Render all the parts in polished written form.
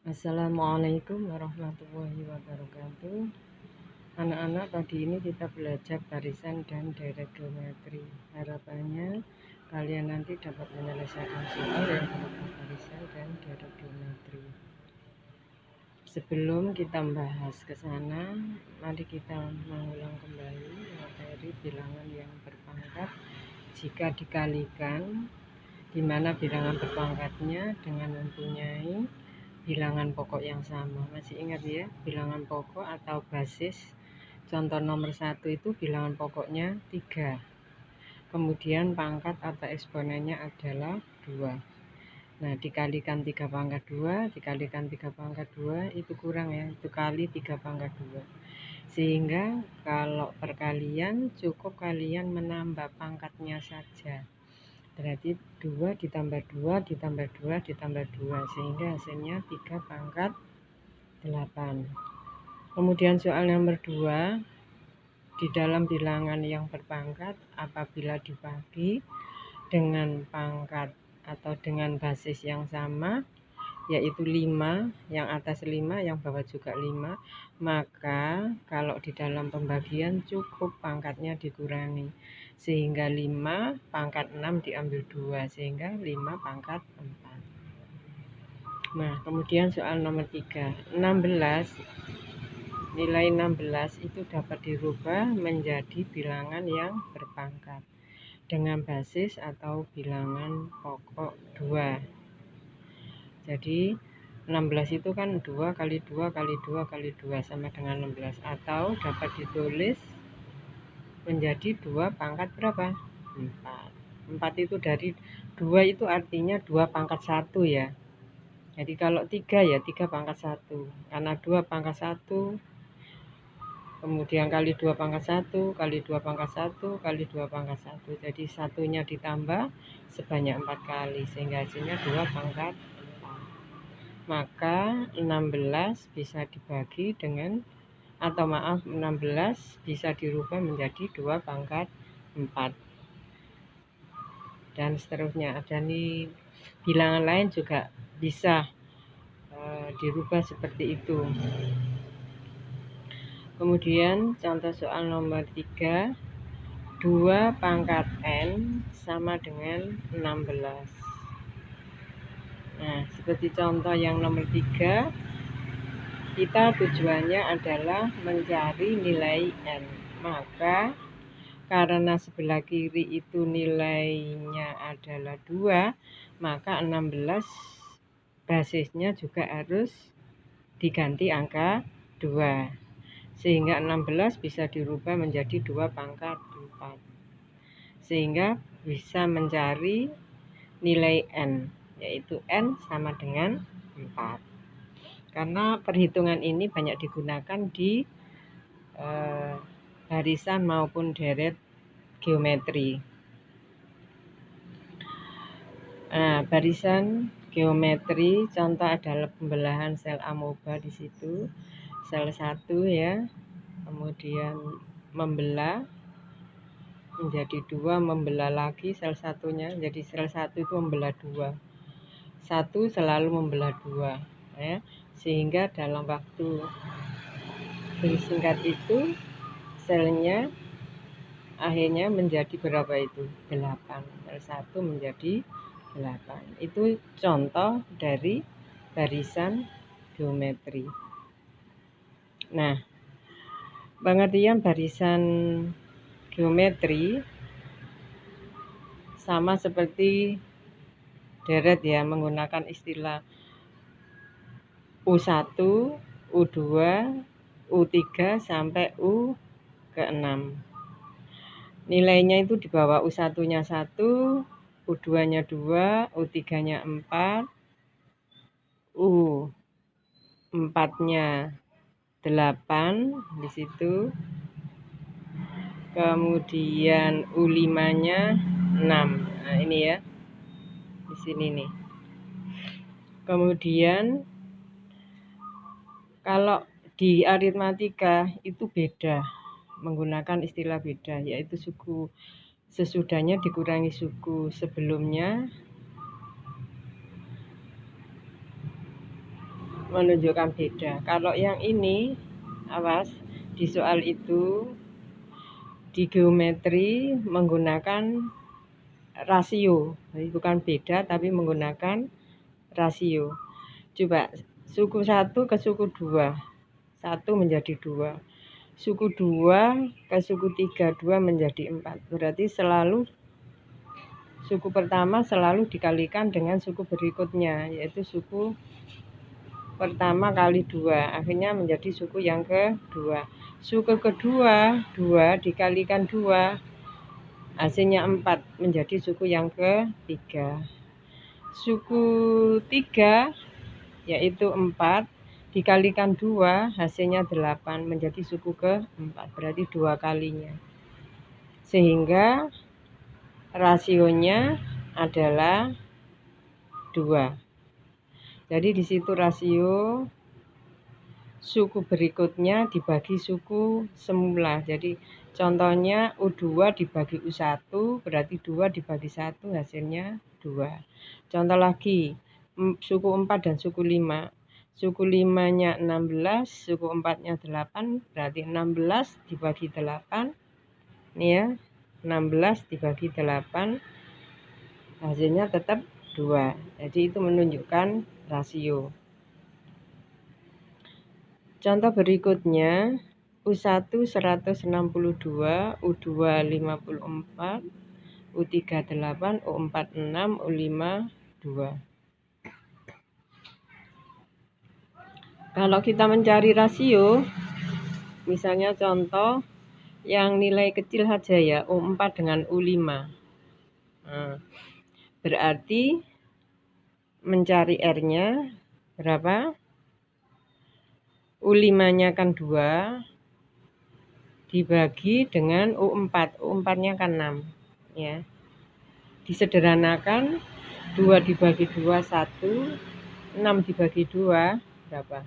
Assalamualaikum warahmatullahi wabarakatuh. Anak-anak, pagi ini kita belajar barisan dan deret geometri. Harapannya kalian nanti dapat menyelesaikan soal yang berupa barisan dan deret geometri. Sebelum kita bahas ke sana, mari kita mengulang kembali materi bilangan yang berpangkat jika dikalikan, di mana bilangan berpangkatnya dengan mempunyai bilangan pokok yang sama. Masih ingat ya, bilangan pokok atau basis. Contoh nomor 1 itu bilangan pokoknya 3. Kemudian pangkat atau eksponennya adalah 2. Nah, dikalikan 3 pangkat 2, dikalikan 3 pangkat 2 itu kurang ya, itu kali 3 pangkat 2. Sehingga kalau perkalian cukup kalian menambah pangkatnya saja. Berarti 2 ditambah 2 ditambah 2 ditambah 2, sehingga hasilnya 3 pangkat 8. Kemudian soal nomor 2, di dalam bilangan yang berpangkat apabila dibagi dengan pangkat atau dengan basis yang sama, yaitu 5, yang atas 5, yang bawah juga 5, maka kalau di dalam pembagian cukup pangkatnya dikurangi, sehingga 5 pangkat 6 diambil 2, sehingga 5 pangkat 4. Nah, kemudian soal nomor 3, 16, nilai 16 itu dapat dirubah menjadi bilangan yang berpangkat dengan basis atau bilangan pokok 2. Jadi 16 itu kan 2 kali 2 kali 2 kali 2 sama dengan 16, atau dapat ditulis menjadi 2 pangkat berapa? 4. 4 itu dari 2 itu artinya 2 pangkat 1 ya. Jadi kalau 3 ya 3 pangkat 1. Karena 2 pangkat 1, kemudian kali 2 pangkat 1, kali 2 pangkat 1, kali 2 pangkat 1. Jadi satunya ditambah sebanyak 4 kali, sehingga hasilnya 2 pangkat 4. Maka 16 bisa dibagi dengan, atau maaf, 16 bisa dirubah menjadi 2 pangkat 4. Dan seterusnya. Dan di bilangan lain juga bisa dirubah seperti itu. Kemudian contoh soal nomor 3, 2 pangkat N sama dengan 16. Nah, seperti contoh yang nomor 3, kita tujuannya adalah mencari nilai N. Maka karena sebelah kiri itu nilainya adalah 2, maka 16 basisnya juga harus diganti angka 2, sehingga 16 bisa dirubah menjadi 2 pangkat 4, sehingga bisa mencari nilai N, yaitu N sama dengan 4. Karena perhitungan ini banyak digunakan di barisan maupun deret geometri. Nah, barisan geometri contoh adalah pembelahan sel amoeba di situ. Sel 1 ya, kemudian membelah menjadi 2, membelah lagi sel satunya, jadi sel 1 itu membelah 2. 1 selalu membelah 2 ya, sehingga dalam waktu bersingkat itu selnya akhirnya menjadi berapa itu? 8. Sel 1 menjadi 8. Itu contoh dari barisan geometri. Nah, pengertian barisan geometri sama seperti deret ya, menggunakan istilah U1, U2, U3 sampai U ke-6. Nilainya itu di bawah U1-nya 1, U2-nya 2, U3-nya 4, U4-nya 8 di situ. Kemudian U5-nya 6. Nah, ini ya. Di sini nih. Kemudian kalau di aritmatika itu beda, menggunakan istilah beda, yaitu suku sesudahnya dikurangi suku sebelumnya, menunjukkan beda. Kalau yang ini, awas, di soal itu di geometri menggunakan rasio, jadi bukan beda tapi menggunakan rasio. Coba suku 1 ke suku 2, 1 menjadi 2, suku 2 ke suku 3, 2 menjadi 4. Berarti selalu suku pertama selalu dikalikan dengan suku berikutnya, yaitu suku pertama kali 2, akhirnya menjadi suku yang kedua. Suku kedua, 2 dikalikan 2, hasilnya 4, menjadi suku yang ketiga. Suku 3, yaitu 4, dikalikan 2, hasilnya 8, menjadi suku keempat, berarti 2 kalinya. Sehingga rasionya adalah 2. Jadi di situ rasio suku berikutnya dibagi suku semula. Jadi contohnya U2 dibagi U1, berarti 2 dibagi 1 hasilnya 2. Contoh lagi, suku 4 dan suku 5. Suku 5-nya 16, suku 4-nya 8, berarti 16 dibagi 8. Ini ya, 16 dibagi 8, hasilnya tetap 2. Jadi itu menunjukkan rasio. Contoh berikutnya, U1 162, U2 54, U3 8, U4 6, U5 2. Kalau kita mencari rasio, misalnya contoh yang nilai kecil saja ya, U4 dengan U5. Nah, berarti mencari R-nya berapa? U5-nya kan 2 dibagi dengan U4. U4-nya kan 6 ya. Disederhanakan 2 dibagi 2 1, 6 dibagi 2 berapa?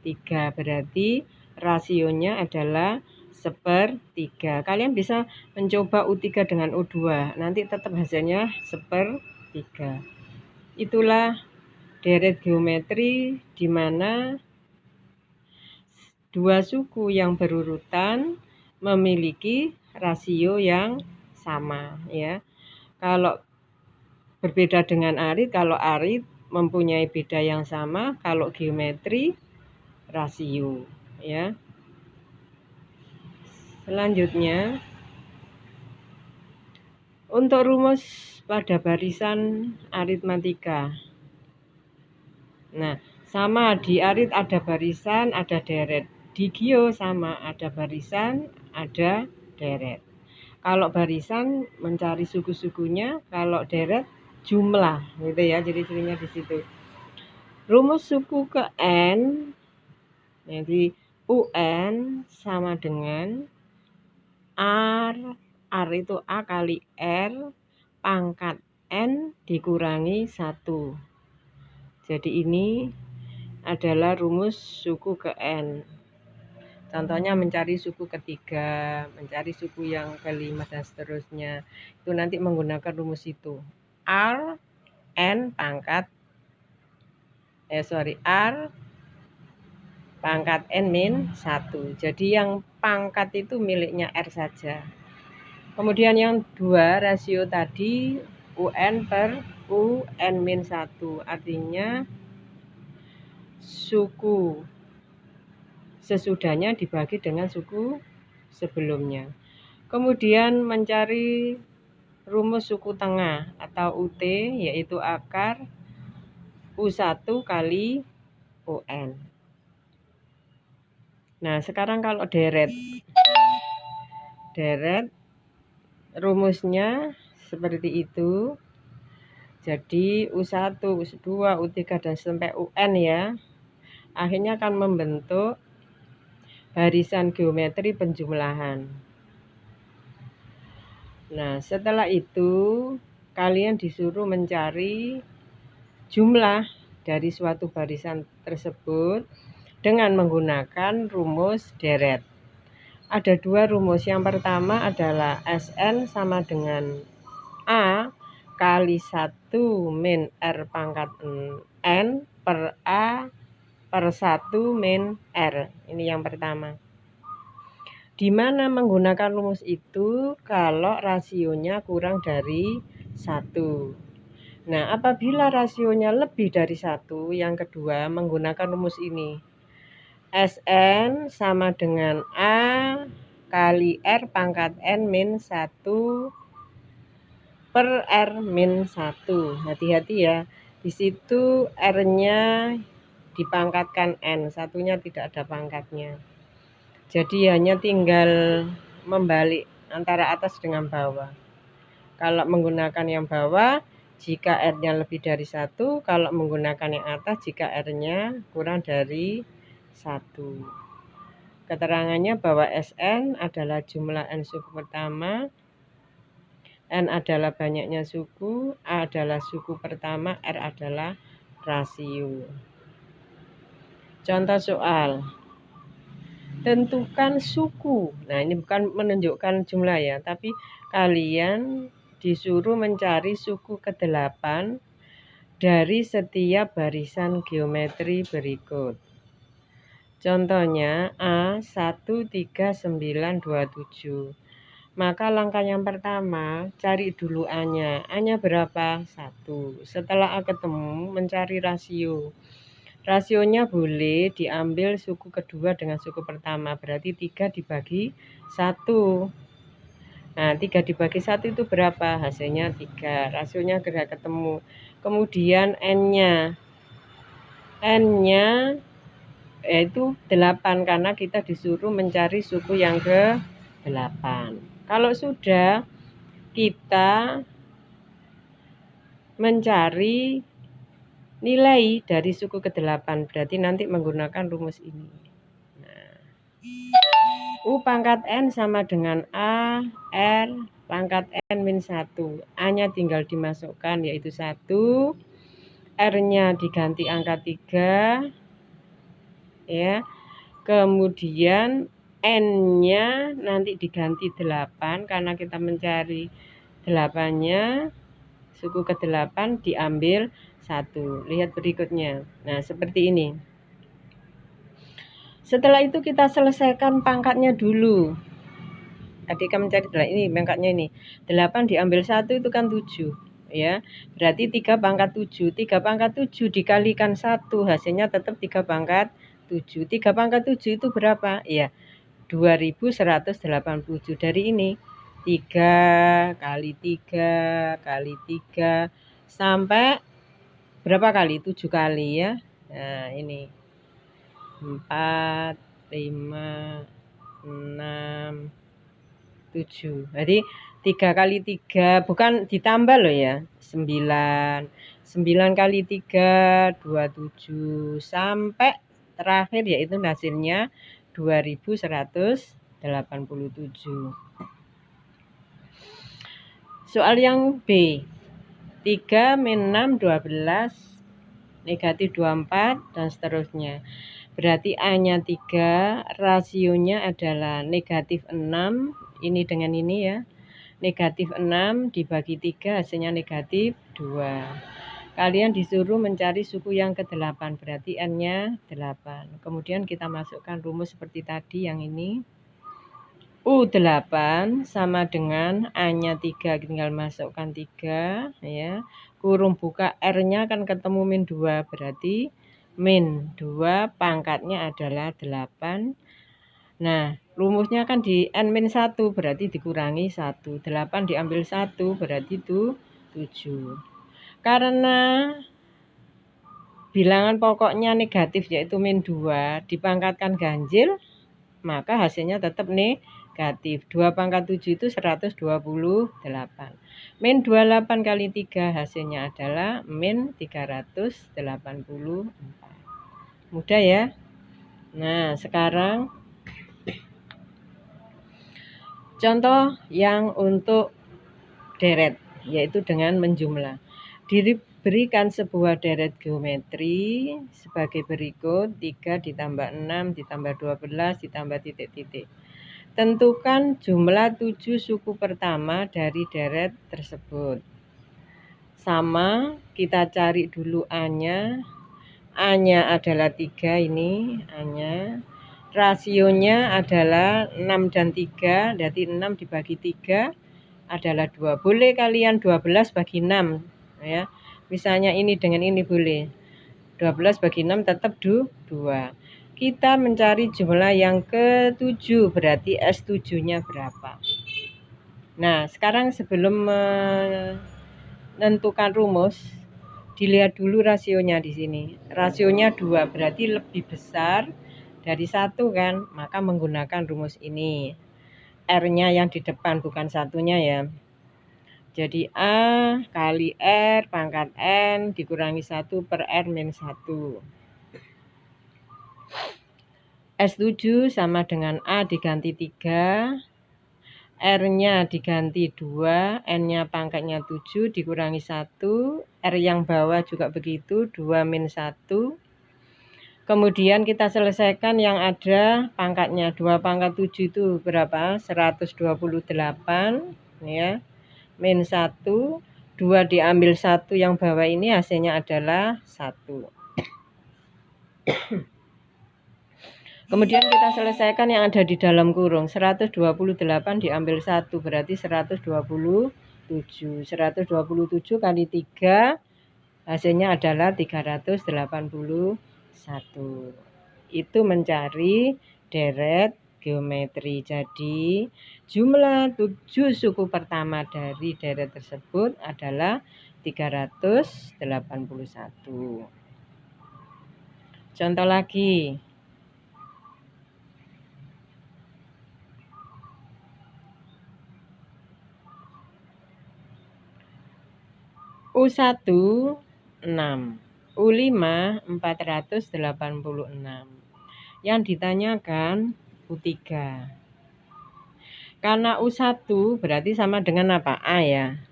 3. Berarti rasionya adalah 1/3. Kalian bisa mencoba U3 dengan U2, nanti tetap hasilnya 1/3. Itulah deret geometri di mana dua suku yang berurutan memiliki rasio yang sama ya. Kalau berbeda dengan arit, kalau arit mempunyai beda yang sama, kalau geometri rasio ya. Selanjutnya, untuk rumus pada barisan aritmatika. Nah, sama di arit ada barisan, ada deret. Di geo sama, ada barisan, ada deret. Kalau barisan mencari suku-sukunya, kalau deret jumlah, gitu ya. Jadi cirinya di situ. Rumus suku ke n, jadi UN sama dengan R itu A kali R pangkat N dikurangi 1. Jadi ini adalah rumus suku ke N. Contohnya mencari suku ketiga, mencari suku yang kelima dan seterusnya. Itu nanti menggunakan rumus itu. R N pangkat R pangkat N min 1. Jadi yang pangkat itu miliknya R saja. Kemudian yang 2 rasio tadi UN per UN min 1. Artinya suku sesudahnya dibagi dengan suku sebelumnya. Kemudian mencari rumus suku tengah atau UT, yaitu akar U1 kali UN. Nah, sekarang kalau deret rumusnya seperti itu. Jadi U1, U2, U3 dan sampai UN ya. Akhirnya akan membentuk barisan geometri penjumlahan. Nah, setelah itu kalian disuruh mencari jumlah dari suatu barisan tersebut dengan menggunakan rumus deret. Ada 2 rumus. Yang pertama adalah SN sama dengan A kali 1 min R pangkat N per A per 1 min R. Ini yang pertama. Di mana menggunakan rumus itu kalau rasionya kurang dari 1. Nah, apabila rasionya lebih dari 1, yang kedua menggunakan rumus ini. Sn sama dengan A kali R pangkat N min 1 per R min 1. Hati-hati ya. Di situ R-nya dipangkatkan N, satunya tidak ada pangkatnya. Jadi hanya tinggal membalik antara atas dengan bawah. Kalau menggunakan yang bawah, jika R-nya lebih dari 1. Kalau menggunakan yang atas, jika R-nya kurang dari 1. Keterangannya bahwa Sn adalah jumlah N suku pertama, N adalah banyaknya suku, A adalah suku pertama, R adalah rasio. Contoh soal. Tentukan suku. Nah, ini bukan menunjukkan jumlah ya, tapi kalian disuruh mencari suku ke-8 dari setiap barisan geometri berikut. Contohnya A13927. Maka langkah yang pertama, cari dulu A-nya. A-nya berapa? 1. Setelah A ketemu, mencari rasio. Rasionya boleh diambil suku kedua dengan suku pertama. Berarti 3 dibagi 1. Nah, 3 dibagi 1 itu berapa? Hasilnya 3. Rasionya sudah ketemu. Kemudian N-nya. N-nya yaitu 8 karena kita disuruh mencari suku yang ke-8. Kalau sudah, kita mencari nilai dari suku ke-8, berarti nanti menggunakan rumus ini. Nah, U pangkat N sama dengan A, R pangkat N min 1. A-nya tinggal dimasukkan yaitu 1. R-nya diganti angka 3. Ya. Kemudian N-nya nanti diganti 8 karena kita mencari 8-nya. Suku ke-8 diambil 1. Lihat berikutnya. Nah, seperti ini. Setelah itu kita selesaikan pangkatnya dulu. Tadi kita mencari ini pangkatnya ini. 8 diambil 1 itu kan 7. Ya. Berarti 3 pangkat 7. 3 pangkat 7 dikalikan 1. Hasilnya tetap 3 pangkat 7. 3 pangkat 7 itu berapa? Ya. 2187. Dari ini 3 kali 3 kali 3 sampai berapa kali? 7 kali ya. Nah, ini 4, 5, 6, 7. Jadi 3 kali 3 bukan ditambah loh ya. 9. 9 kali 3 27 sampai terakhir yaitu hasilnya 2187. Soal yang B. 3 min 6 12, negatif 24 dan seterusnya. Berarti A-nya 3, rasionya adalah negatif 6. Ini dengan ini ya. Negatif 6 dibagi 3 hasilnya negatif 2. Kalian disuruh mencari suku yang ke-8, berarti N-nya 8. Kemudian kita masukkan rumus seperti tadi yang ini. U8 sama dengan A-nya 3, tinggal masukkan 3 ya. Kurung buka R-nya kan ketemu min 2, berarti min 2 pangkatnya adalah 8. Nah, rumusnya kan di N min 1, berarti dikurangi 1. 8 diambil 1, berarti itu 7. Karena bilangan pokoknya negatif yaitu min 2 dipangkatkan ganjil, maka hasilnya tetap negatif. 2 pangkat 7 itu 128. Min 28 kali 3 hasilnya adalah min 384. Mudah ya. Nah, sekarang contoh yang untuk deret, yaitu dengan menjumlah. Diberikan sebuah deret geometri sebagai berikut. 3 ditambah 6 ditambah 12 ditambah titik-titik. Tentukan jumlah 7 suku pertama dari deret tersebut. Sama, kita cari dulu A-nya. A-nya adalah 3 ini, A-nya. Rasionya adalah 6 dan 3, berarti 6 dibagi 3 adalah 2. Boleh kalian 12 bagi 6 ya. Misalnya ini dengan ini boleh. 12 bagi 6 tetap 2. Kita mencari jumlah yang ke-7, berarti S7-nya berapa? Nah, sekarang sebelum menentukan rumus, dilihat dulu rasionya di sini. Rasionya 2, berarti lebih besar dari 1 kan? Maka menggunakan rumus ini. R-nya yang di depan bukan satunya ya. Jadi A kali R pangkat N dikurangi 1 per R min 1. S7 sama dengan A diganti 3. R-nya diganti 2, N-nya pangkatnya 7 dikurangi 1, R yang bawah juga begitu, 2 min 1. Kemudian kita selesaikan yang ada pangkatnya, 2 pangkat 7 itu berapa? 128 ya, min 1, 2 diambil 1 yang bawah ini hasilnya adalah 1. Kemudian kita selesaikan yang ada di dalam kurung. 128 diambil 1 berarti 127. 127 kali 3 hasilnya adalah 381. Itu mencari deret geometri. Jadi jumlah 7 suku pertama dari deret tersebut adalah 381. Contoh lagi. U1 6, U5 486. Yang ditanyakan U3. Karena U1 berarti sama dengan apa? A ya.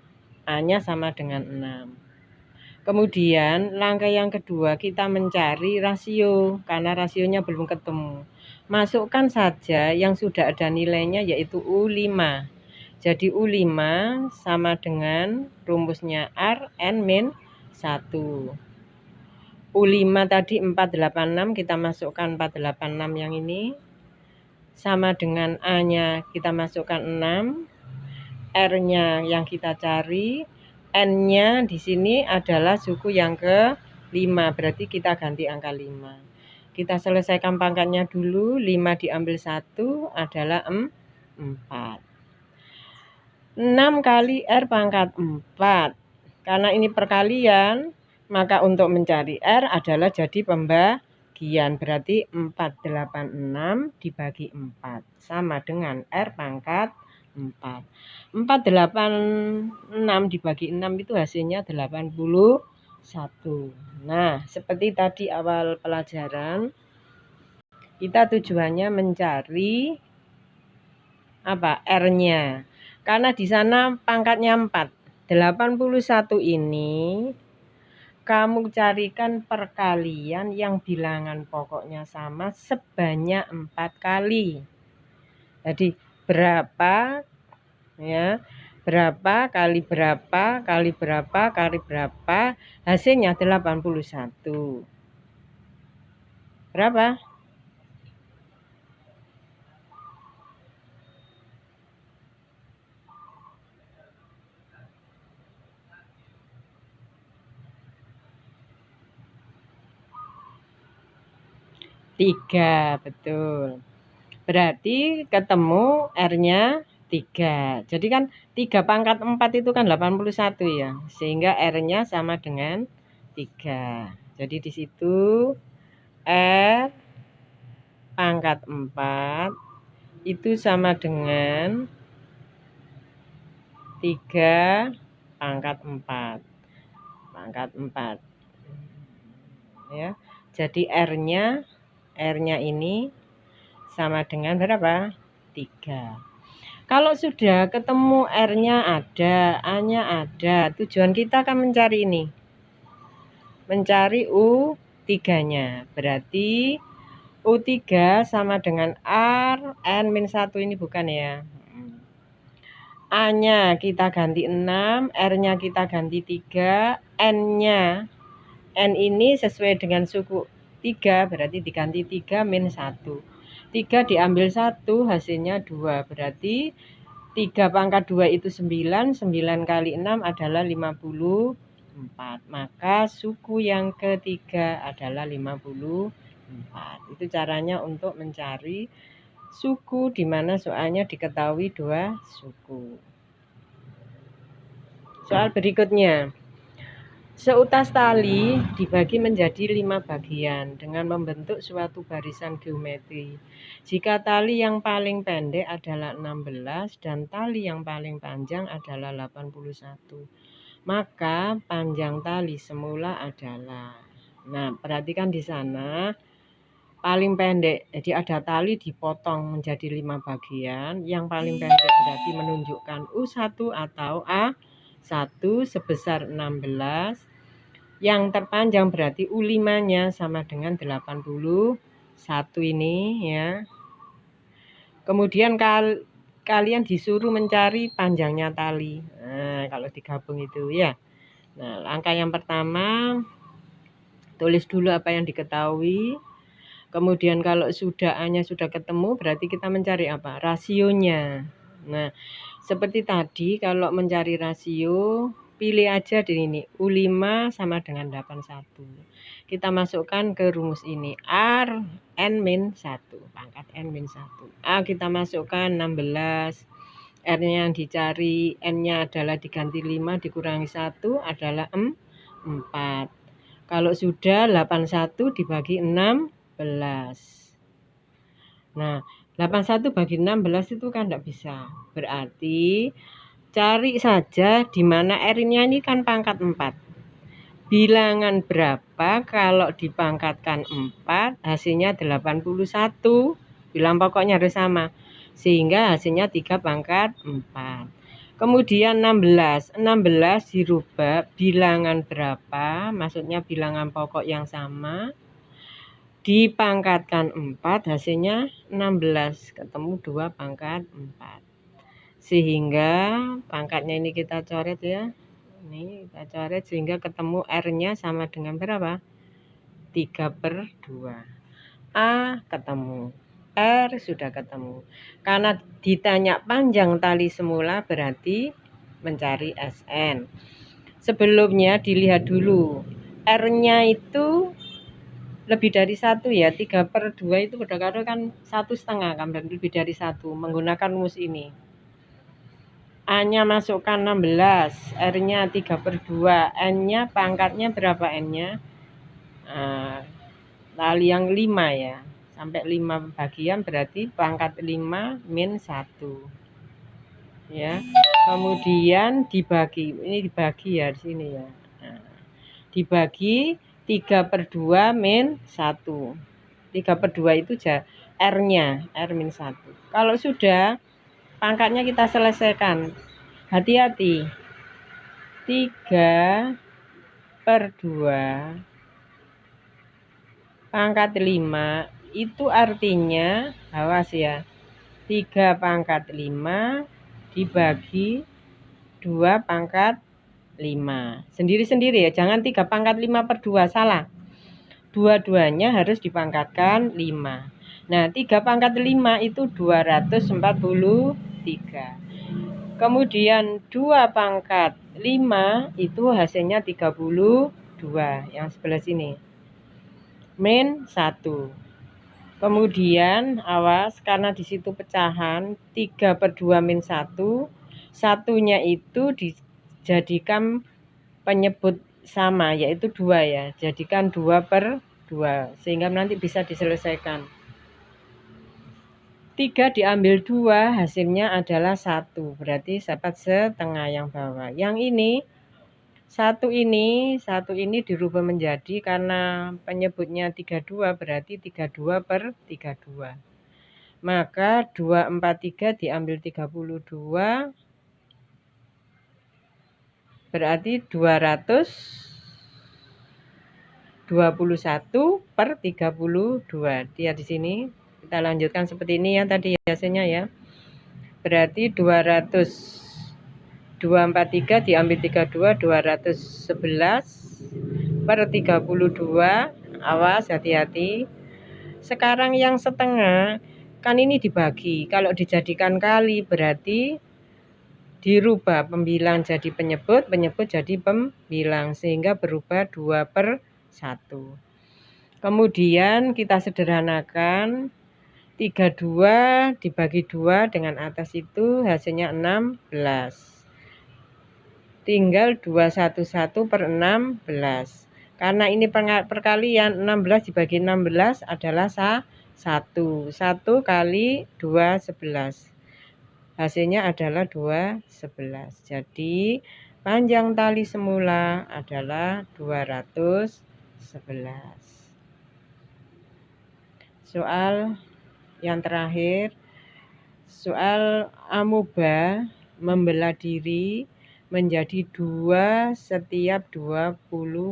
A-nya sama dengan 6. Kemudian langkah yang kedua kita mencari rasio, karena rasionya belum ketemu. Masukkan saja yang sudah ada nilainya yaitu U5. Jadi U5 sama dengan rumusnya R N min 1. U5 tadi 486, kita masukkan 486 yang ini. Sama dengan A-nya kita masukkan 6. R-nya yang kita cari. N-nya di sini adalah suku yang ke-5, berarti kita ganti angka 5. Kita selesaikan pangkatnya dulu, 5 diambil 1 adalah 4. 6 kali R pangkat 4. Karena ini perkalian, maka untuk mencari R adalah jadi pembagian. Berarti 486 dibagi 4. Sama dengan R pangkat 4. 486 dibagi 6 itu hasilnya 81. Nah, seperti tadi awal pelajaran, kita tujuannya mencari apa? R-nya. Karena di sana pangkatnya 4. 81 ini kamu carikan perkalian yang bilangan pokoknya sama sebanyak 4 kali. Jadi berapa ya? Berapa kali berapa kali berapa kali berapa, hasilnya 81. Berapa? 3, betul. Berarti ketemu R-nya 3. Jadi kan 3 pangkat 4 itu kan 81 ya. Sehingga R-nya sama dengan 3. Jadi di situ R pangkat 4 itu sama dengan 3 pangkat 4. Pangkat 4. Ya. Jadi R-nya ini sama dengan berapa? 3. Kalau sudah ketemu R-nya ada, A-nya ada, tujuan kita akan mencari ini. Mencari U3-nya. Berarti U3 sama dengan R N min 1 ini bukan ya. A-nya kita ganti 6, R-nya kita ganti 3, N-nya N ini sesuai dengan suku 3, berarti diganti 3 min 1. 3 diambil 1, hasilnya 2. Berarti 3 pangkat 2 itu 9. 9 kali 6 adalah 54. Maka suku yang ketiga adalah 54. Itu caranya untuk mencari suku, di mana soalnya diketahui 2 suku. Soal berikutnya. Seutas tali dibagi menjadi 5 bagian dengan membentuk suatu barisan geometri. Jika tali yang paling pendek adalah 16 dan tali yang paling panjang adalah 81, maka panjang tali semula adalah. Nah, perhatikan di sana paling pendek. Jadi ada tali dipotong menjadi 5 bagian. Yang paling pendek berarti menunjukkan U1 atau A1 sebesar 16. Yang terpanjang berarti U5-nya sama dengan 81 ini ya. Kemudian kalian disuruh mencari panjangnya tali. Nah, kalau digabung itu ya. Nah, langkah yang pertama tulis dulu apa yang diketahui. Kemudian kalau sudah A-nya sudah ketemu, berarti kita mencari apa? Rasionya. Nah, seperti tadi kalau mencari rasio, pilih aja di ini. U5 sama dengan 81. Kita masukkan ke rumus ini. R N-1. Pangkat N-1. A kita masukkan 16. R-nya yang dicari, N-nya adalah diganti 5 dikurangi 1 adalah 4. Kalau sudah 81 dibagi 16. Nah, 81 bagi 16 itu kan tidak bisa. Berarti cari saja di mana R-nya ini kan pangkat 4. Bilangan berapa kalau dipangkatkan 4 hasilnya 81. Bilang pokoknya harus sama. Sehingga hasilnya 3 pangkat 4. Kemudian 16 dirubah bilangan berapa, maksudnya bilangan pokok yang sama, dipangkatkan 4 hasilnya 16, ketemu 2 pangkat 4. Sehingga pangkatnya ini kita coret ya. Ini kita coret sehingga ketemu R-nya sama dengan berapa? 3/2. A ketemu. R sudah ketemu. Karena ditanya panjang tali semula berarti mencari SN. Sebelumnya dilihat dulu. R-nya itu lebih dari 1 ya. 3/2 itu kadang-kadang kan 1,5 kan, dan lebih dari 1 menggunakan rumus ini. A-nya masukkan 16, R-nya 3/2, N-nya pangkatnya berapa N-nya? Tali yang 5 ya. Sampai 5 bagian berarti pangkat 5 min 1. Ya. Kemudian dibagi, ini dibagi ya di sini ya. Nah, dibagi 3/2 min 1. 3/2 itu R-nya, R min 1. Kalau sudah, pangkatnya kita selesaikan. Hati-hati. 3/2 pangkat 5 itu artinya, awas ya, 3 pangkat 5 dibagi 2 pangkat 5. Sendiri-sendiri ya, jangan 3 pangkat 5/2, salah. Dua-duanya harus dipangkatkan 5. Nah, 3 pangkat 5 itu 243. Kemudian 2 pangkat 5 itu hasilnya 32. Yang sebelah sini. Min 1. Kemudian awas karena di situ pecahan 3/2 min 1. Satunya itu dijadikan penyebut sama yaitu 2 ya. Jadikan 2/2 sehingga nanti bisa diselesaikan. 3 diambil 2 hasilnya adalah 1. Berarti dapat setengah yang bawah. Yang ini satu ini dirubah menjadi, karena penyebutnya 32 berarti 32/32. Maka 243 diambil 32 berarti 221/32. Dia di sini kita lanjutkan seperti ini ya tadi hasilnya ya. Berarti 243 diambil 32 211 1/32. Awas, hati-hati. Sekarang yang setengah, kan ini dibagi. Kalau dijadikan kali berarti dirubah pembilang jadi penyebut, penyebut jadi pembilang, sehingga berubah 2/1. Kemudian kita sederhanakan, 32 dibagi 2 dengan atas itu hasilnya 16. Tinggal 211/16. Karena ini perkalian, 16 dibagi 16 adalah 1. 1 kali 2, 11. Hasilnya adalah 211. Jadi panjang tali semula adalah 211. Soal yang terakhir, soal amoeba membelah diri menjadi 2 setiap 20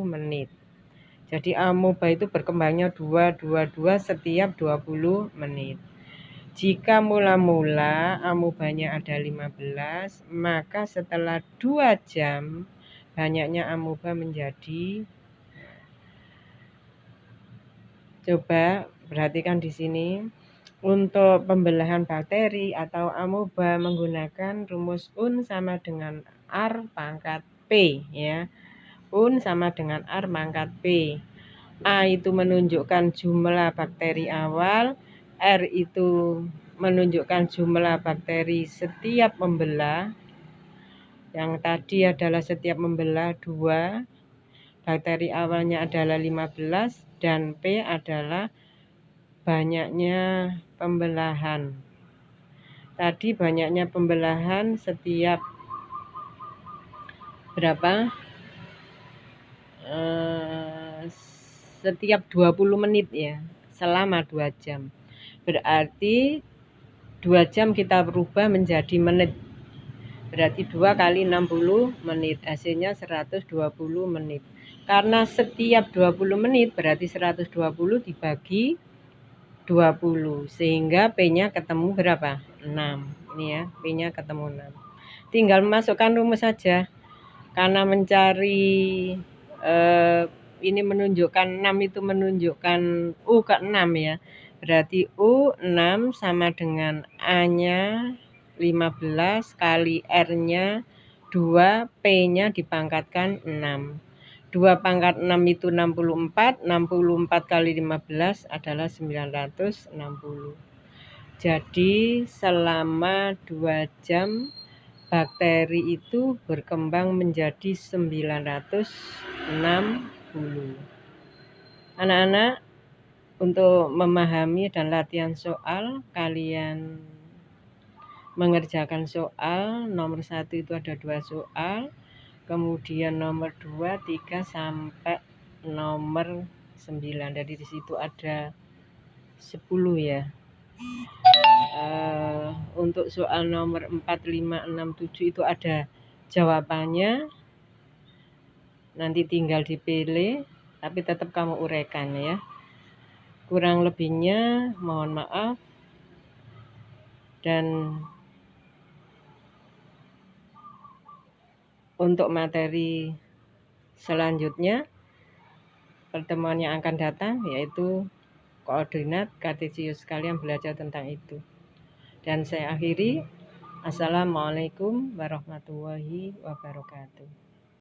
menit. Jadi amoeba itu berkembangnya 2 setiap 20 menit. Jika mula-mula amobanya ada 15, maka setelah 2 jam banyaknya amoeba menjadi, coba perhatikan di sini. Untuk pembelahan bakteri atau amoeba menggunakan rumus UN sama dengan R pangkat P ya. UN sama dengan R pangkat P. A itu menunjukkan jumlah bakteri awal, R itu menunjukkan jumlah bakteri setiap membelah. Yang tadi adalah setiap membelah 2. Bakteri awalnya adalah 15 dan P adalah banyaknya pembelahan. Tadi banyaknya pembelahan setiap berapa? Setiap 20 menit ya, selama 2 jam. Berarti 2 jam kita berubah menjadi menit. Berarti 2 kali 60 menit, hasilnya 120 menit. Karena setiap 20 menit berarti 120 dibagi 20, sehingga P-nya ketemu berapa? 6. Ini ya, P-nya ketemu 6. Tinggal memasukkan rumus saja. Karena mencari ini menunjukkan 6 itu menunjukkan U ke 6 ya. Berarti U 6 sama dengan A-nya 15 kali R-nya 2, P-nya dipangkatkan 6. 2 pangkat 6 itu 64, 64 kali 15 adalah 960. Jadi selama 2 jam bakteri itu berkembang menjadi 960. Anak-anak, untuk memahami dan latihan soal, kalian mengerjakan soal nomor 1 itu ada 2 soal. Kemudian nomor 2, 3 sampai nomor 9. Jadi di situ ada 10 ya. Untuk soal nomor 4, 5, 6, 7 itu ada jawabannya. Nanti tinggal dipilih, tapi tetap kamu uraikan ya. Kurang lebihnya mohon maaf. Dan untuk materi selanjutnya, pertemuan yang akan datang yaitu koordinat kartesius, kalian belajar tentang itu. Dan saya akhiri, assalamualaikum warahmatullahi wabarakatuh.